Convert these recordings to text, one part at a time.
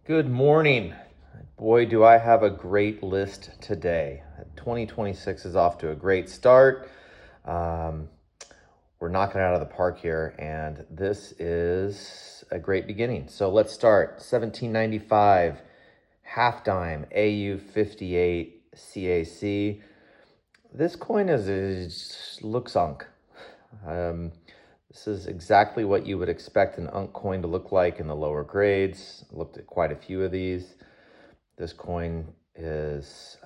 Good morning. Boy, do I have a great list today. 2026 is off to a great start. We're knocking it out of the park here, and this is a great beginning. So let's start. 1795 half dime AU58 CAC. This coin looks unk. This is exactly what you would expect an unk coin to look like in the lower grades. Looked at quite a few of these. This coin is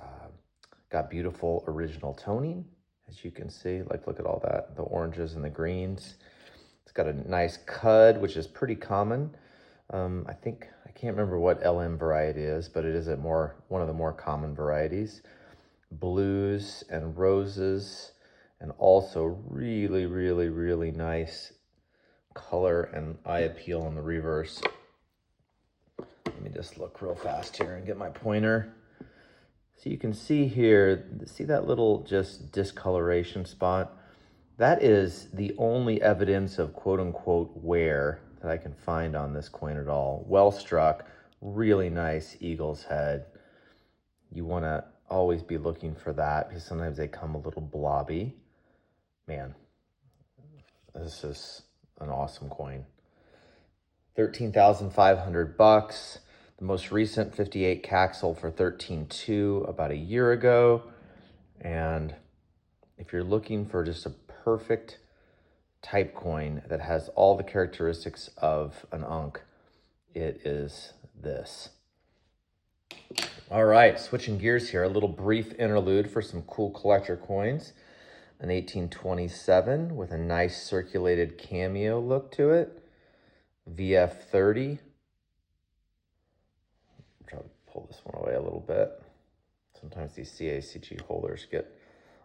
got beautiful original toning, as you can see. Like, look at all that, the oranges and the greens. It's got a nice cud, which is pretty common. I can't remember what LM variety is, but it is one of the more common varieties. Blues and roses, and also really, really, really nice color and eye appeal in the reverse. Let me just look real fast here and get my pointer. So you can see here, see that little just discoloration spot? That is the only evidence of quote unquote wear that I can find on this coin at all. Well struck, really nice eagle's head. You want to always be looking for that because sometimes they come a little blobby. Man, this is an awesome coin. 13,500 bucks. The most recent 58 CAC sold for 13.2 about a year ago. And if you're looking for just a perfect type coin that has all the characteristics of an unk, it is this. All right, switching gears here, a little brief interlude for some cool collector coins. An 1827 with a nice circulated cameo look to it. VF30. Try to pull this one away a little bit. Sometimes these CACG holders get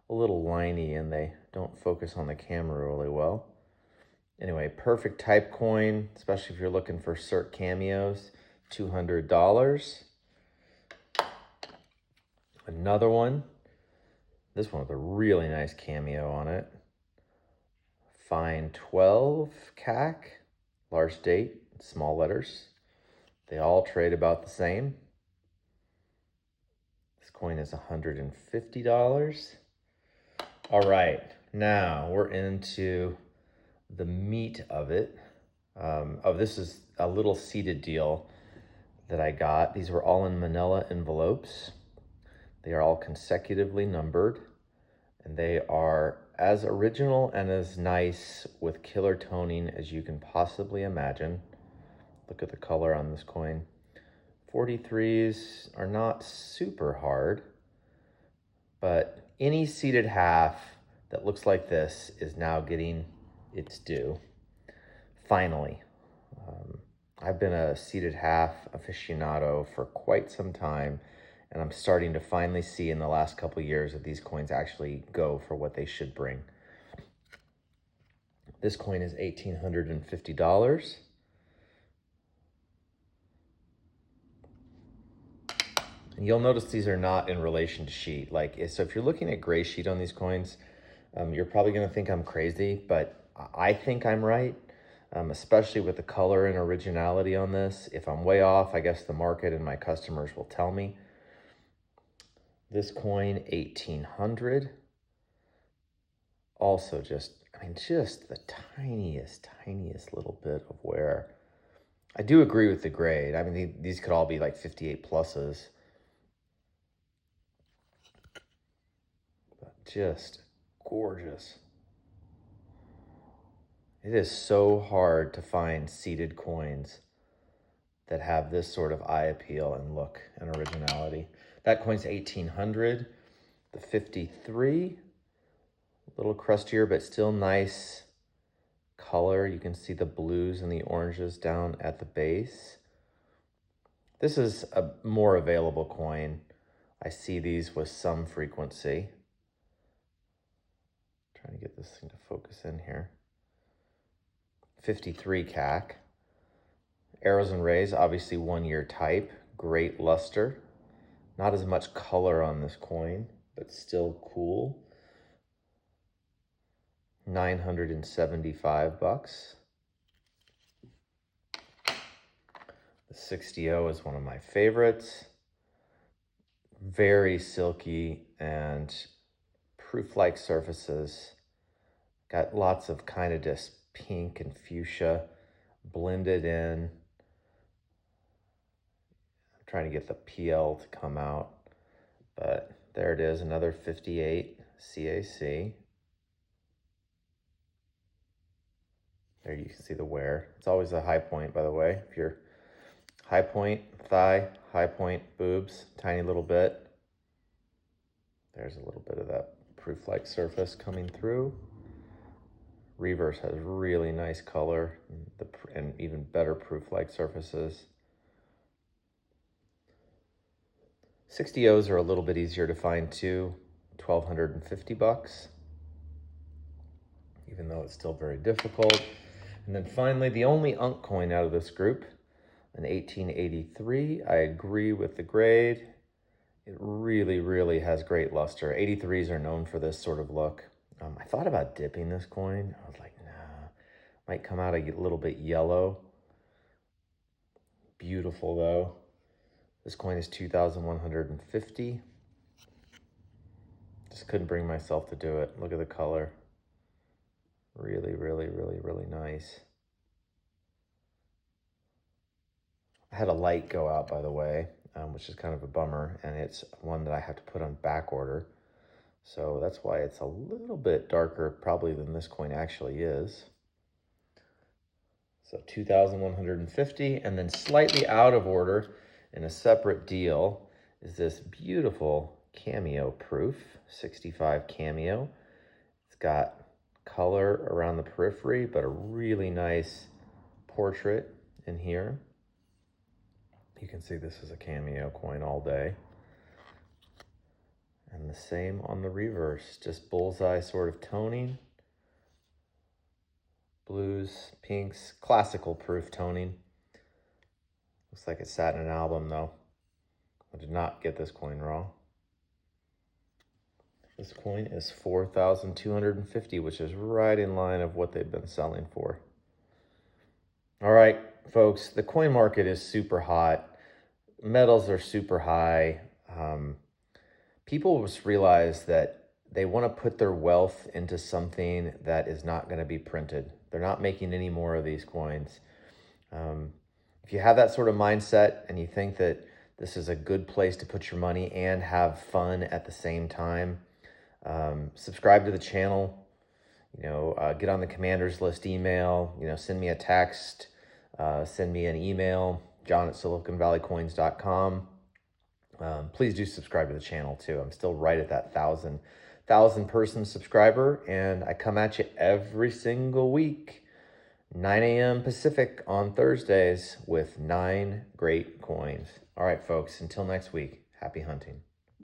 a little liney and they don't focus on the camera really well. Anyway, perfect type coin, especially if you're looking for cert cameos. $200. Another one. This one with a really nice cameo on it. Fine 12 CAC, large date, small letters. They all trade about the same. This coin is $150. All right, now we're into the meat of it. This is a little seeded deal that I got. These were all in manila envelopes. They are all consecutively numbered, and they are as original and as nice with killer toning as you can possibly imagine. Look at the color on this coin. 43s are not super hard, but any seeded half that looks like this is now getting its due. Finally. I've been a seeded half aficionado for quite some time, and I'm starting to finally see in the last couple of years that these coins actually go for what they should bring. This coin is $1,850. And you'll notice these are not in relation to sheet. So if you're looking at gray sheet on these coins, you're probably gonna think I'm crazy, but I think I'm right. Especially with the color and originality on this. If I'm way off, I guess the market and my customers will tell me. This coin, 1800. Also just the tiniest little bit of wear. I do agree with the grade. These could all be like 58 pluses. But just gorgeous. It is so hard to find seeded coins that have this sort of eye appeal and look and originality. That coin's 1800. The 53, a little crustier, but still nice color. You can see the blues and the oranges down at the base. This is a more available coin. I see these with some frequency. Trying to get this thing to focus in here. 53 CAC. Arrows and rays, obviously 1 year type. Great luster. Not as much color on this coin, but still cool. 975 bucks. The 60O is one of my favorites. Very silky and proof-like surfaces. Got lots of kind of just pink and fuchsia blended in. I'm trying to get the PL to come out, but there it is, another 58 CAC. There you can see the wear. It's always a high point, by the way. If you're high point thigh, high point boobs, tiny little bit. There's a little bit of that proof-like surface coming through. Reverse has really nice color and even better proof-like surfaces. 60Os are a little bit easier to find too, $1,250, even though it's still very difficult. And then finally, the only Unk coin out of this group, an 1883. I agree with the grade. It really, really has great luster. 83s are known for this sort of look. I thought about dipping this coin. I was like, nah, might come out a little bit yellow. Beautiful though. This coin is 2,150. Just couldn't bring myself to do it. Look at the color. Really, really, really, really nice. I had a light go out, by the way, which is kind of a bummer, and it's one that I have to put on back order. So that's why it's a little bit darker probably than this coin actually is. So 2,150, and then slightly out of order in a separate deal is this beautiful cameo proof, 65 cameo. It's got color around the periphery, but a really nice portrait in here. You can see this is a cameo coin all day. And the same on the reverse, just bullseye sort of toning. Blues, pinks, classical proof toning. Looks like it sat in an album though. I did not get this coin raw. This coin is 4,250, which is right in line of what they've been selling for. All right, folks, the coin market is super hot. Metals are super high. People just realize that they want to put their wealth into something that is not going to be printed. They're not making any more of these coins. If you have that sort of mindset and you think that this is a good place to put your money and have fun at the same time, subscribe to the channel, get on the commander's list email, send me a text, send me an email, john@siliconvalleycoins.com. Please do subscribe to the channel too. I'm still right at that 1,000 person subscriber, and I come at you every single week, 9 a.m. Pacific on Thursdays with 9 great coins. All right, folks, until next week, happy hunting.